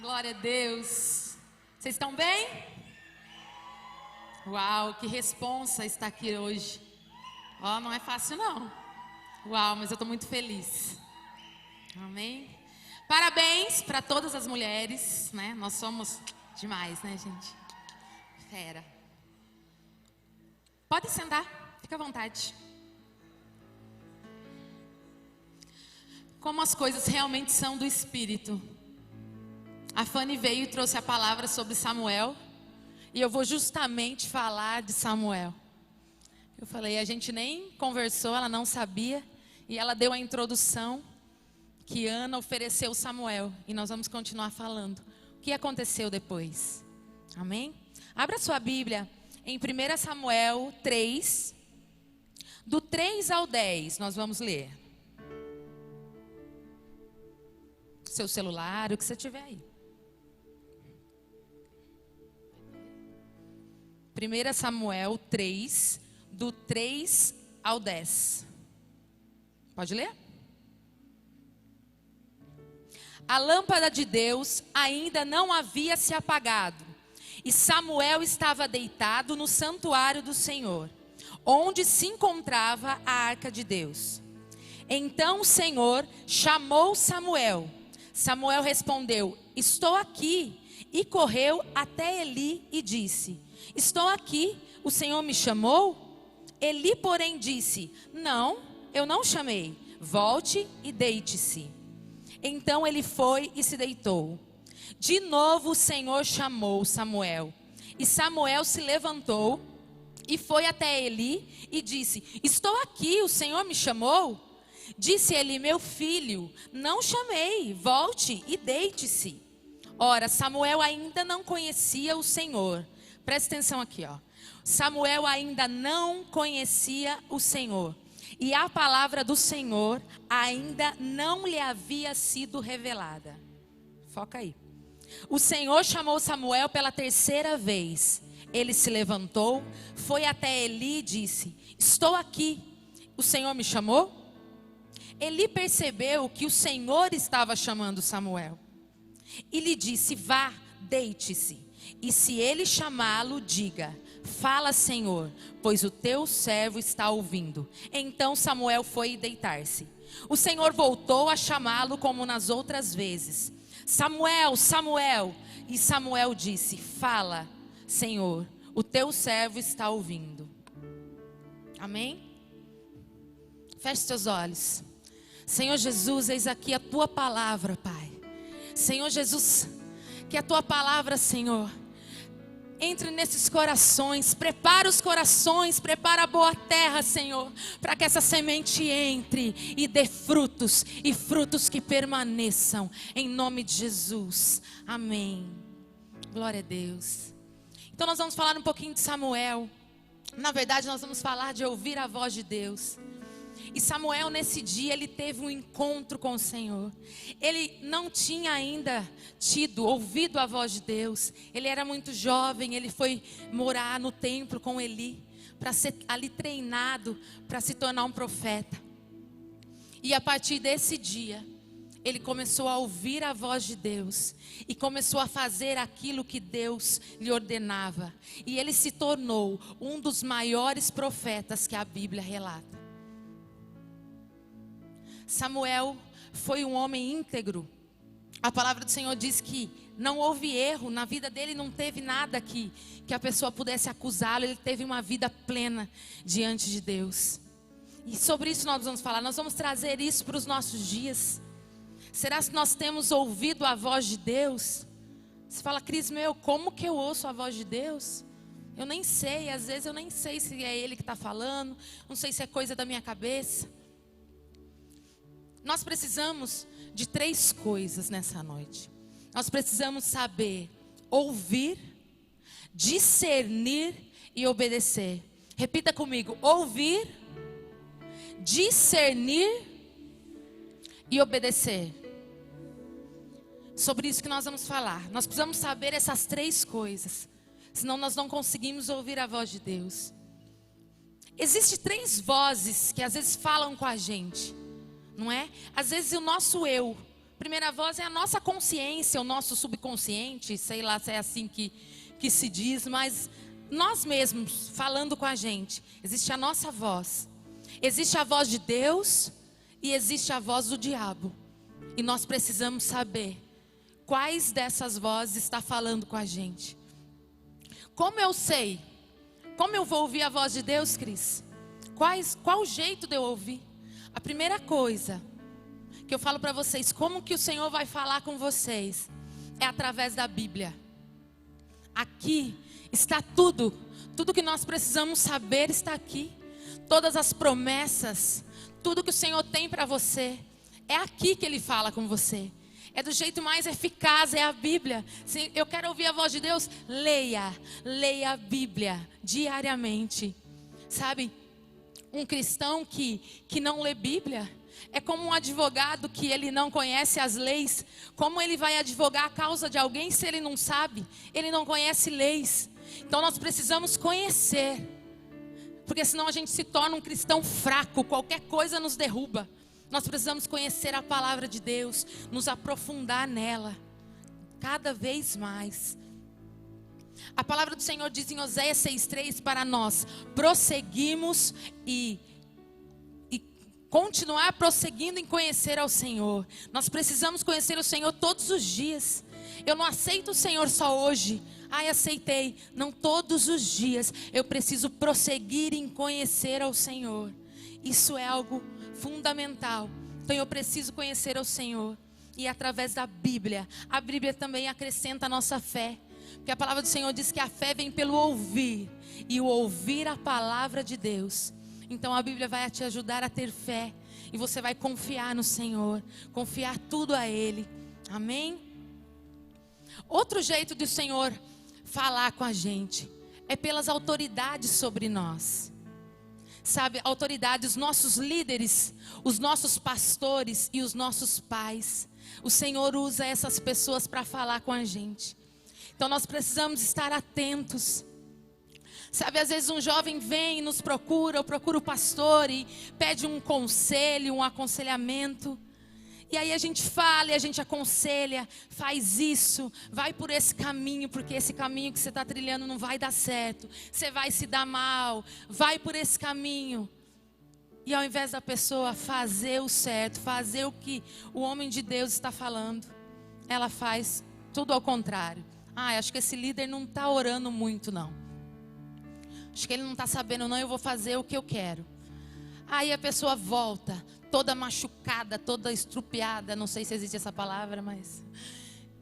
Glória a Deus. Vocês estão bem? Uau, que responsa estar aqui hoje. Ó, não é fácil não. Uau, mas eu estou muito feliz. Amém? Parabéns para todas as mulheres, né? Nós somos demais, né, gente? Fera. Pode sentar, fica à vontade. Como as coisas realmente são do Espírito. A Fanny veio e trouxe a palavra sobre Samuel. E eu vou justamente falar de Samuel. Eu falei, a gente nem conversou, ela não sabia. E ela deu a introdução que Ana ofereceu Samuel. E nós vamos continuar falando. O que aconteceu depois? Amém? Abra sua Bíblia em 1 Samuel 3. Do 3 ao 10 nós vamos ler. Seu celular, o que você tiver aí. 1 Samuel 3, do 3 ao 10. Pode ler? A lâmpada de Deus ainda não havia se apagado, e Samuel estava deitado no santuário do Senhor, onde se encontrava a arca de Deus. Então o Senhor chamou Samuel. Samuel respondeu: estou aqui. E correu até Eli e disse: estou aqui, o Senhor me chamou? Eli, porém, disse: não, eu não chamei, volte e deite-se. Então ele foi e se deitou. De novo o Senhor chamou Samuel. E Samuel se levantou e foi até Eli e disse: estou aqui, o Senhor me chamou? Disse Eli: meu filho, não chamei, volte e deite-se. Ora, Samuel ainda não conhecia o Senhor. Presta atenção aqui, ó. Samuel ainda não conhecia o Senhor. E a palavra do Senhor ainda não lhe havia sido revelada. Foca aí. O Senhor chamou Samuel pela terceira vez. Ele se levantou, foi até Eli e disse: estou aqui, o Senhor me chamou? Eli percebeu que o Senhor estava chamando Samuel. E lhe disse: vá, deite-se. E se ele chamá-lo, diga: fala, Senhor, pois o teu servo está ouvindo. Então Samuel foi deitar-se. O Senhor voltou a chamá-lo como nas outras vezes: Samuel, Samuel. E Samuel disse: fala, Senhor, o teu servo está ouvindo. Amém? Feche seus olhos. Senhor Jesus, eis aqui a tua palavra, Pai. Senhor Jesus, que a tua palavra, Senhor, entre nesses corações, prepara os corações, prepara a boa terra, Senhor, para que essa semente entre e dê frutos, e frutos que permaneçam, em nome de Jesus, amém. Glória a Deus. Então nós vamos falar um pouquinho de Samuel. Na verdade nós vamos falar de ouvir a voz de Deus. E Samuel nesse dia ele teve um encontro com o Senhor. Ele não tinha ainda ouvido a voz de Deus. Ele era muito jovem, ele foi morar no templo com Eli, para ser ali treinado para se tornar um profeta. E a partir desse dia, ele começou a ouvir a voz de Deus e começou a fazer aquilo que Deus lhe ordenava. E ele se tornou um dos maiores profetas que a Bíblia relata. Samuel foi um homem íntegro. A palavra do Senhor diz que não houve erro, na vida dele não teve nada que a pessoa pudesse acusá-lo. Ele teve uma vida plena diante de Deus. E sobre isso nós vamos falar, nós vamos trazer isso para os nossos dias. Será que nós temos ouvido a voz de Deus? Você fala: Cris, como que eu ouço a voz de Deus? Eu nem sei, às vezes eu nem sei se é Ele que está falando, não sei se é coisa da minha cabeça. Nós precisamos de 3 coisas nessa noite. Nós precisamos saber ouvir, discernir e obedecer. Repita comigo: ouvir, discernir e obedecer. Sobre isso que nós vamos falar. Nós precisamos saber essas 3 coisas, senão nós não conseguimos ouvir a voz de Deus. Existem 3 vozes que às vezes falam com a gente, não é? Às vezes o nosso eu primeira voz é a nossa consciência, o nosso subconsciente, sei lá se é assim que se diz, mas nós mesmos falando com a gente. Existe a nossa voz, existe a voz de Deus e existe a voz do diabo. E nós precisamos saber quais dessas vozes está falando com a gente. Como eu sei? Como eu vou ouvir a voz de Deus, Cris? Qual o jeito de eu ouvir? A primeira coisa que eu falo para vocês, como que o Senhor vai falar com vocês, é através da Bíblia. Aqui está tudo que nós precisamos saber está aqui. Todas as promessas, tudo que o Senhor tem para você, é aqui que Ele fala com você. É do jeito mais eficaz, é a Bíblia. Se eu quero ouvir a voz de Deus, leia a Bíblia diariamente. Sabe, um cristão que não lê Bíblia é como um advogado que ele não conhece as leis. Como ele vai advogar a causa de alguém se ele não sabe? Ele não conhece leis. Então nós precisamos conhecer, porque senão a gente se torna um cristão fraco, qualquer coisa nos derruba. Nós precisamos conhecer a palavra de Deus, nos aprofundar nela, cada vez mais. A palavra do Senhor diz em Oséias 6,3 para nós prosseguimos e continuar prosseguindo em conhecer ao Senhor. Nós precisamos conhecer o Senhor todos os dias. Eu não aceito o Senhor só hoje. Ai, aceitei. Não, todos os dias eu preciso prosseguir em conhecer ao Senhor. Isso é algo fundamental. Então eu preciso conhecer ao Senhor. E através da Bíblia. A Bíblia também acrescenta a nossa fé. Porque a palavra do Senhor diz que a fé vem pelo ouvir. E o ouvir a palavra de Deus. Então a Bíblia vai te ajudar a ter fé. E você vai confiar no Senhor. Confiar tudo a Ele. Amém? Outro jeito do Senhor falar com a gente é pelas autoridades sobre nós. Sabe, autoridade, os nossos líderes, os nossos pastores e os nossos pais. O Senhor usa essas pessoas para falar com a gente. Então nós precisamos estar atentos. Sabe, às vezes um jovem vem e nos procura, ou procura o pastor e pede um conselho, um aconselhamento. E aí a gente fala e a gente aconselha, faz isso, vai por esse caminho, porque esse caminho que você está trilhando não vai dar certo. Você vai se dar mal, vai por esse caminho. E ao invés da pessoa fazer o certo, fazer o que o homem de Deus está falando, ela faz tudo ao contrário. Acho que esse líder não está orando muito não. Acho que ele não está sabendo não, eu vou fazer o que eu quero. Aí a pessoa volta, toda machucada, toda estrupiada, não sei se existe essa palavra, mas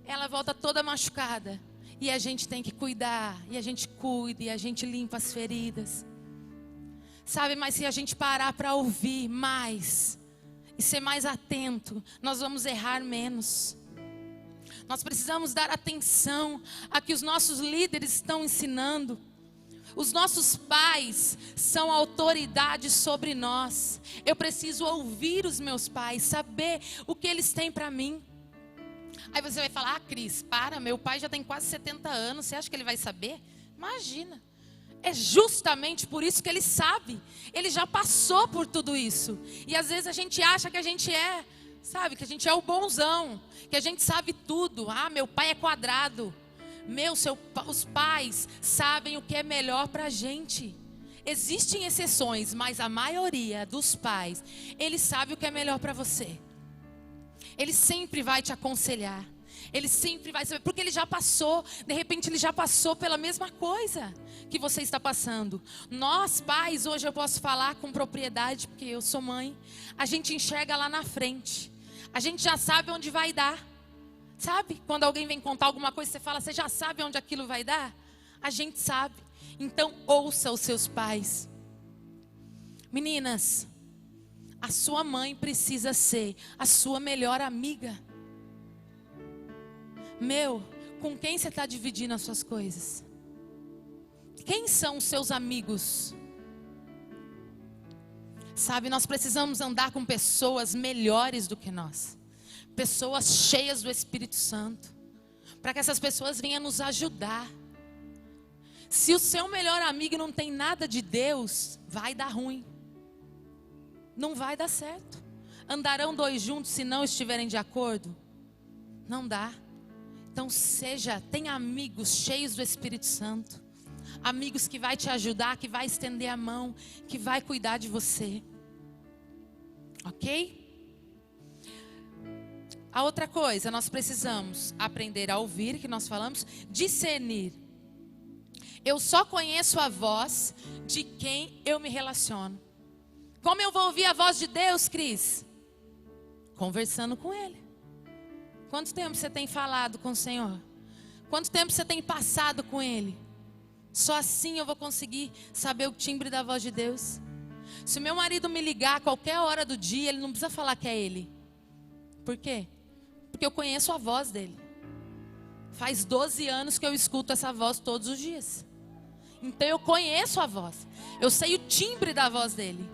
ela volta toda machucada. E a gente tem que cuidar, e a gente cuida, e a gente limpa as feridas. Sabe, mas se a gente parar para ouvir mais, e ser mais atento, nós vamos errar menos. Nós precisamos dar atenção a que os nossos líderes estão ensinando. Os nossos pais são autoridade sobre nós. Eu preciso ouvir os meus pais, saber o que eles têm para mim. Aí você vai falar, Cris, meu pai já tem quase 70 anos, você acha que ele vai saber? Imagina. É justamente por isso que ele sabe. Ele já passou por tudo isso. E às vezes a gente acha que a gente é, sabe, que a gente é o bonzão, que a gente sabe tudo. Meu pai é quadrado. Os pais sabem o que é melhor para a gente. Existem exceções, mas a maioria dos pais, ele sabe o que é melhor para você. Ele sempre vai te aconselhar. Ele sempre vai saber, porque ele já passou. De repente ele já passou pela mesma coisa que você está passando. Nós pais, hoje eu posso falar com propriedade, porque eu sou mãe. A gente enxerga lá na frente. A gente já sabe onde vai dar. Sabe? Quando alguém vem contar alguma coisa, você fala, você já sabe onde aquilo vai dar? A gente sabe. Então ouça os seus pais. Meninas, a sua mãe precisa ser a sua melhor amiga. Com quem você está dividindo as suas coisas? Quem são os seus amigos? Sabe, nós precisamos andar com pessoas melhores do que nós. Pessoas cheias do Espírito Santo. Para que essas pessoas venham nos ajudar. Se o seu melhor amigo não tem nada de Deus, vai dar ruim. Não vai dar certo. Andarão dois juntos se não estiverem de acordo? Não dá. Então tenha amigos cheios do Espírito Santo. Amigos que vai te ajudar, que vai estender a mão, que vai cuidar de você. Ok? A outra coisa, nós precisamos aprender a ouvir, que nós falamos, discernir. Eu só conheço a voz de quem eu me relaciono. Como eu vou ouvir a voz de Deus, Cris? Conversando com Ele. Quanto tempo você tem falado com o Senhor? Quanto tempo você tem passado com Ele? Só assim eu vou conseguir saber o timbre da voz de Deus. Se o meu marido me ligar a qualquer hora do dia, ele não precisa falar que é Ele. Por quê? Porque eu conheço a voz dele. Faz 12 anos que eu escuto essa voz todos os dias. Então eu conheço a voz. Eu sei o timbre da voz dele.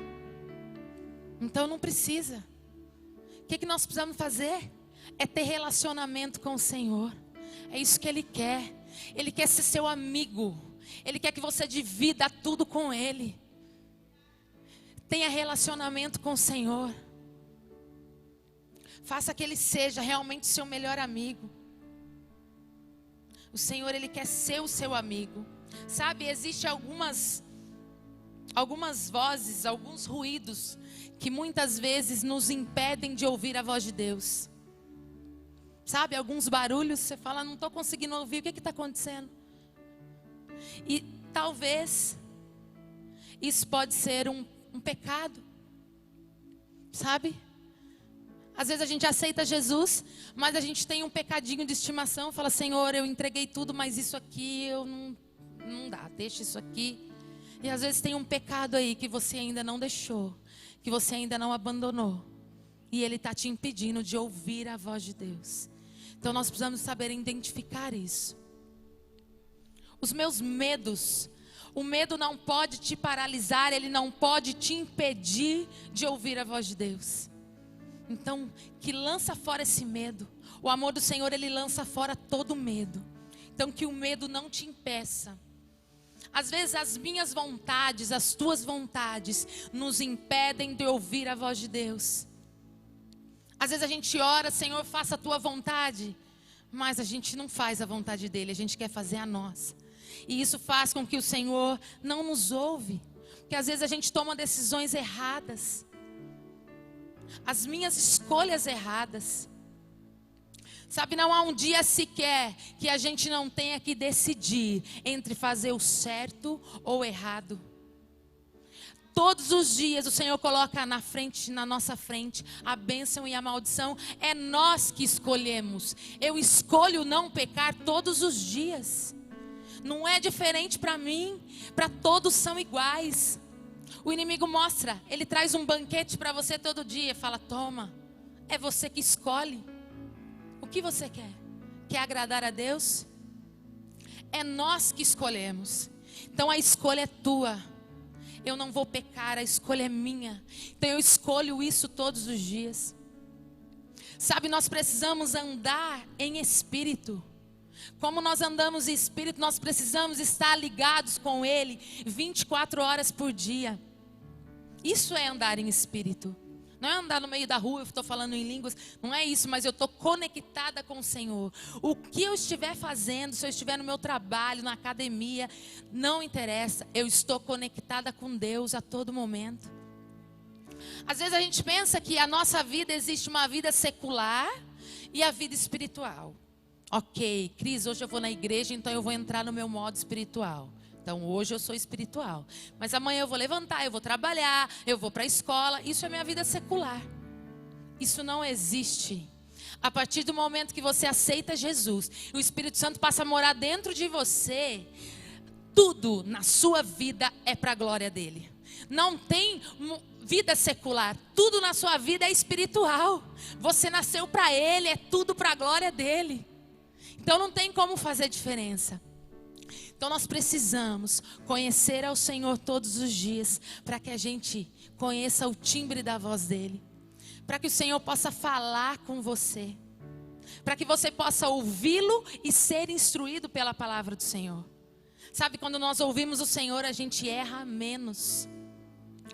Então não precisa. O que nós precisamos fazer? É ter relacionamento com o Senhor. É isso que Ele quer. Ele quer ser seu amigo. Ele quer que você divida tudo com Ele. Tenha relacionamento com o Senhor. Faça que Ele seja realmente seu melhor amigo. O Senhor, Ele quer ser o seu amigo. Sabe, existem algumas vozes, alguns ruídos que muitas vezes nos impedem de ouvir a voz de Deus. Sabe, alguns barulhos, você fala, não estou conseguindo ouvir, o que está acontecendo? E talvez isso pode ser um pecado. Sabe? Às vezes a gente aceita Jesus, mas a gente tem um pecadinho de estimação. Fala, Senhor, eu entreguei tudo, mas isso aqui eu não dá, deixa isso aqui. E às vezes tem um pecado aí que você ainda não deixou, que você ainda não abandonou. E ele está te impedindo de ouvir a voz de Deus. Então nós precisamos saber identificar isso. Os meus medos, o medo não pode te paralisar, ele não pode te impedir de ouvir a voz de Deus. Então, que lança fora esse medo. O amor do Senhor, Ele lança fora todo medo. Então, que o medo não te impeça. Às vezes as minhas vontades, as tuas vontades, nos impedem de ouvir a voz de Deus. Às vezes a gente ora, Senhor, faça a tua vontade. Mas a gente não faz a vontade dEle, a gente quer fazer a nossa. E isso faz com que o Senhor não nos ouve. Porque às vezes a gente toma decisões erradas. As minhas escolhas erradas. Sabe, não há um dia sequer que a gente não tenha que decidir entre fazer o certo ou o errado. Todos os dias o Senhor coloca na nossa frente, a bênção e a maldição. É nós que escolhemos. Eu escolho não pecar todos os dias. Não é diferente para mim, para todos são iguais. O inimigo mostra, ele traz um banquete para você todo dia, fala, toma, é você que escolhe. O que você quer? Quer agradar a Deus? É nós que escolhemos. Então a escolha é tua. Eu não vou pecar, a escolha é minha. Então eu escolho isso todos os dias. Sabe, nós precisamos andar em espírito. Como nós andamos em espírito, nós precisamos estar ligados com Ele 24 horas por dia. Isso é andar em espírito. Não é andar no meio da rua, eu estou falando em línguas. Não é isso, mas eu estou conectada com o Senhor. O que eu estiver fazendo, se eu estiver no meu trabalho, na academia, não interessa. Eu estou conectada com Deus a todo momento. Às vezes a gente pensa que a nossa vida existe uma vida secular e a vida espiritual. Ok, Cris, hoje eu vou na igreja, então eu vou entrar no meu modo espiritual. Então hoje eu sou espiritual. Mas amanhã eu vou levantar, eu vou trabalhar, eu vou para a escola. Isso é minha vida secular. Isso não existe. A partir do momento que você aceita Jesus, o Espírito Santo passa a morar dentro de você, tudo na sua vida é para a glória dele. Não tem vida secular, tudo na sua vida é espiritual. Você nasceu para ele, é tudo para a glória dele. Então não tem como fazer diferença. Então nós precisamos conhecer ao Senhor todos os dias, para que a gente conheça o timbre da voz dele, para que o Senhor possa falar com você, para que você possa ouvi-lo e ser instruído pela palavra do Senhor. Sabe, quando nós ouvimos o Senhor, a gente erra menos,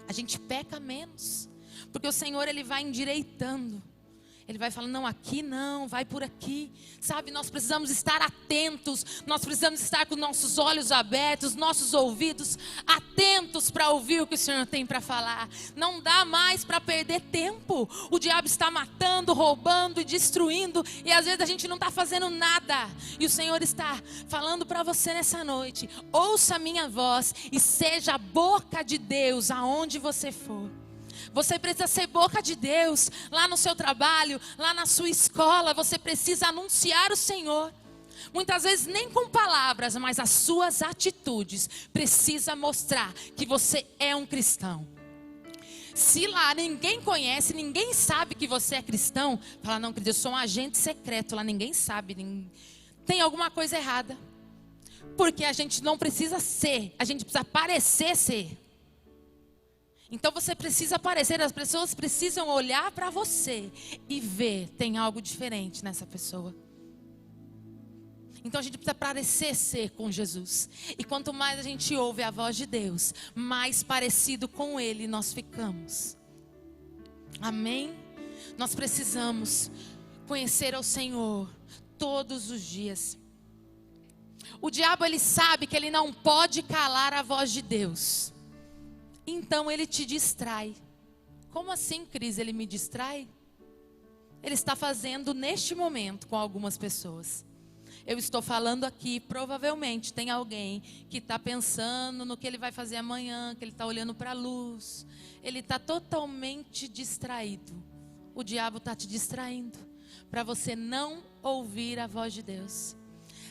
a gente peca menos, porque o Senhor, ele vai endireitando, Ele vai falando, não, aqui não, vai por aqui. Sabe, nós precisamos estar atentos. Nós precisamos estar com nossos olhos abertos, nossos ouvidos atentos para ouvir o que o Senhor tem para falar. Não dá mais para perder tempo. O diabo está matando, roubando e destruindo. E às vezes a gente não está fazendo nada. E o Senhor está falando para você nessa noite. Ouça a minha voz e seja a boca de Deus aonde você for. Você precisa ser boca de Deus, lá no seu trabalho, lá na sua escola, você precisa anunciar o Senhor. Muitas vezes nem com palavras, mas as suas atitudes precisam mostrar que você é um cristão. Se lá ninguém conhece, ninguém sabe que você é cristão, fala, não, querido, eu sou um agente secreto, lá ninguém sabe, tem alguma coisa errada. Porque a gente não precisa ser, a gente precisa parecer ser. Então você precisa aparecer, as pessoas precisam olhar para você e ver, tem algo diferente nessa pessoa. Então a gente precisa parecer ser com Jesus. E quanto mais a gente ouve a voz de Deus, mais parecido com Ele nós ficamos. Amém? Nós precisamos conhecer ao Senhor todos os dias. O diabo, ele sabe que ele não pode calar a voz de Deus. Então ele te distrai. Como assim, Cris? Ele me distrai? Ele está fazendo neste momento com algumas pessoas. Eu estou falando aqui, provavelmente tem alguém que está pensando no que ele vai fazer amanhã, que ele está olhando para a luz. Ele está totalmente distraído. O diabo está te distraindo para você não ouvir a voz de Deus.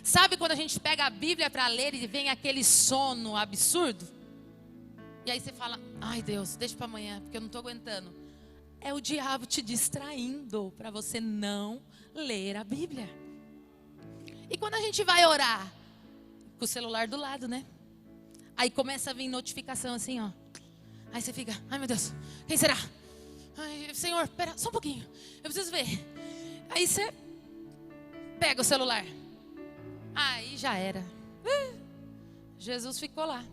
Sabe quando a gente pega a Bíblia para ler e vem aquele sono absurdo? E aí você fala, ai Deus, deixa para amanhã, porque eu não estou aguentando. É o diabo te distraindo para você não ler a Bíblia. E quando a gente vai orar, com o celular do lado, né? Aí começa a vir notificação assim, ó. Aí você fica, ai meu Deus, quem será? Ai, Senhor, espera só um pouquinho, eu preciso ver. Aí você pega o celular. Aí já era. Jesus ficou lá.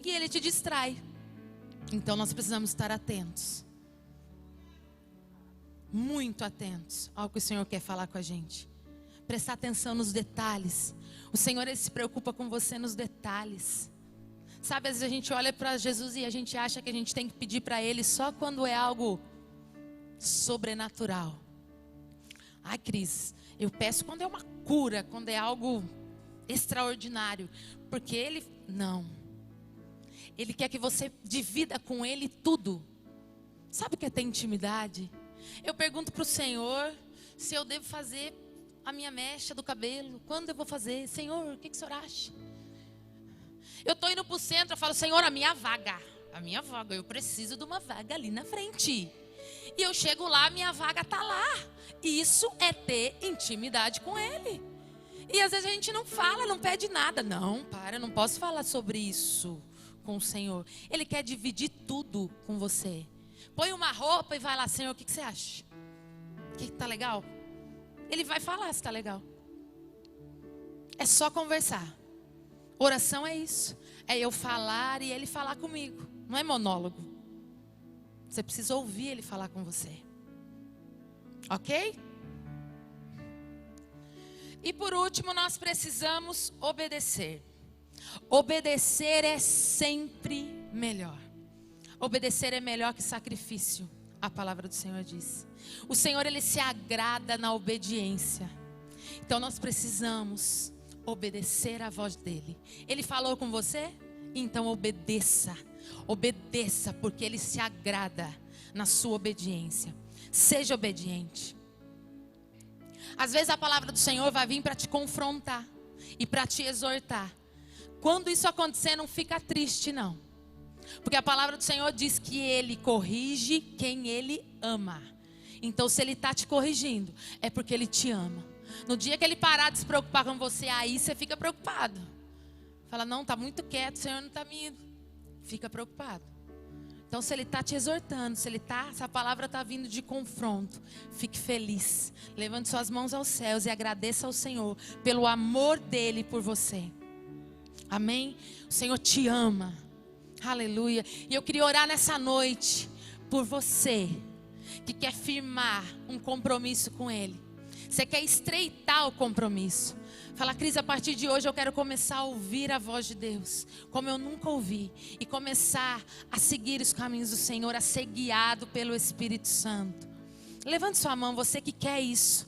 E ele te distrai. Então nós precisamos estar atentos. Muito atentos ao que o Senhor quer falar com a gente. Prestar atenção nos detalhes. O Senhor, ele se preocupa com você nos detalhes. Sabe, às vezes a gente olha para Jesus e a gente acha que a gente tem que pedir para Ele só quando é algo sobrenatural. Ai, Cris, eu peço quando é uma cura, quando é algo extraordinário. Porque Ele, não. Ele quer que você divida com Ele tudo. Sabe o que é ter intimidade? Eu pergunto para o Senhor se eu devo fazer a minha mecha do cabelo. Quando eu vou fazer? Senhor, o que o Senhor acha? Eu estou indo para o centro, eu falo, Senhor, a minha vaga, eu preciso de uma vaga ali na frente. E eu chego lá, a minha vaga está lá. Isso é ter intimidade com Ele. E às vezes a gente não fala, não pede nada. Não, eu não posso falar sobre isso com o Senhor. Ele quer dividir tudo com você. Põe uma roupa e vai lá, Senhor, o que você acha? O que está legal? Ele vai falar se está legal. É só conversar. Oração é isso. É eu falar e Ele falar comigo. Não é monólogo. Você precisa ouvir Ele falar com você. Ok? E por último, nós precisamos obedecer. Obedecer é sempre melhor. Obedecer é melhor que sacrifício. A palavra do Senhor diz. O Senhor, Ele se agrada na obediência. Então nós precisamos obedecer à voz dEle. Ele falou com você? Então obedeça. Obedeça, porque Ele se agrada na sua obediência. Seja obediente. Às vezes a palavra do Senhor vai vir para te confrontar e para te exortar. Quando isso acontecer, não fica triste, não. Porque a palavra do Senhor diz que Ele corrige quem Ele ama. Então se Ele está te corrigindo, é porque Ele te ama. No dia que Ele parar de se preocupar com você, aí você fica preocupado. Fala, não, está muito quieto, o Senhor não está me... Fica preocupado. Então se Ele está te exortando, se a palavra está vindo de confronto, fique feliz. Levante suas mãos aos céus e agradeça ao Senhor pelo amor dEle por você. Amém? O Senhor te ama. Aleluia. E eu queria orar nessa noite por você que quer firmar um compromisso com Ele. Você quer estreitar o compromisso. Fala, Cris, a partir de hoje eu quero começar a ouvir a voz de Deus, como eu nunca ouvi. E começar a seguir os caminhos do Senhor, a ser guiado pelo Espírito Santo. Levante sua mão, você que quer isso.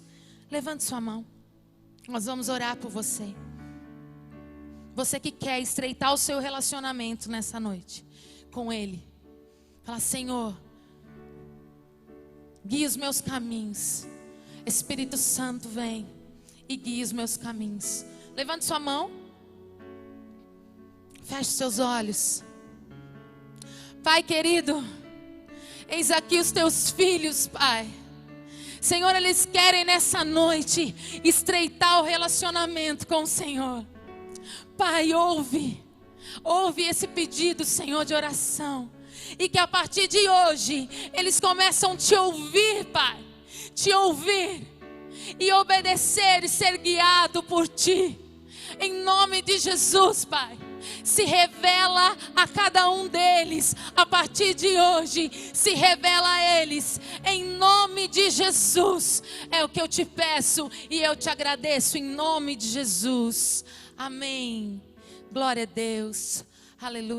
Levante sua mão. Nós vamos orar por você. Você que quer estreitar o seu relacionamento nessa noite com Ele. Fala, Senhor, guia os meus caminhos. Espírito Santo, vem e guia os meus caminhos. Levante sua mão. Feche seus olhos. Pai querido, eis aqui os teus filhos, Pai. Senhor, eles querem nessa noite estreitar o relacionamento com o Senhor. Pai, ouve esse pedido, Senhor, de oração. E que a partir de hoje, eles começam a te ouvir, Pai. Te ouvir e obedecer e ser guiado por Ti. Em nome de Jesus, Pai. Se revela a cada um deles. A partir de hoje, se revela a eles. Em nome de Jesus. É o que eu te peço e eu te agradeço. Em nome de Jesus. Amém. Glória a Deus. Aleluia.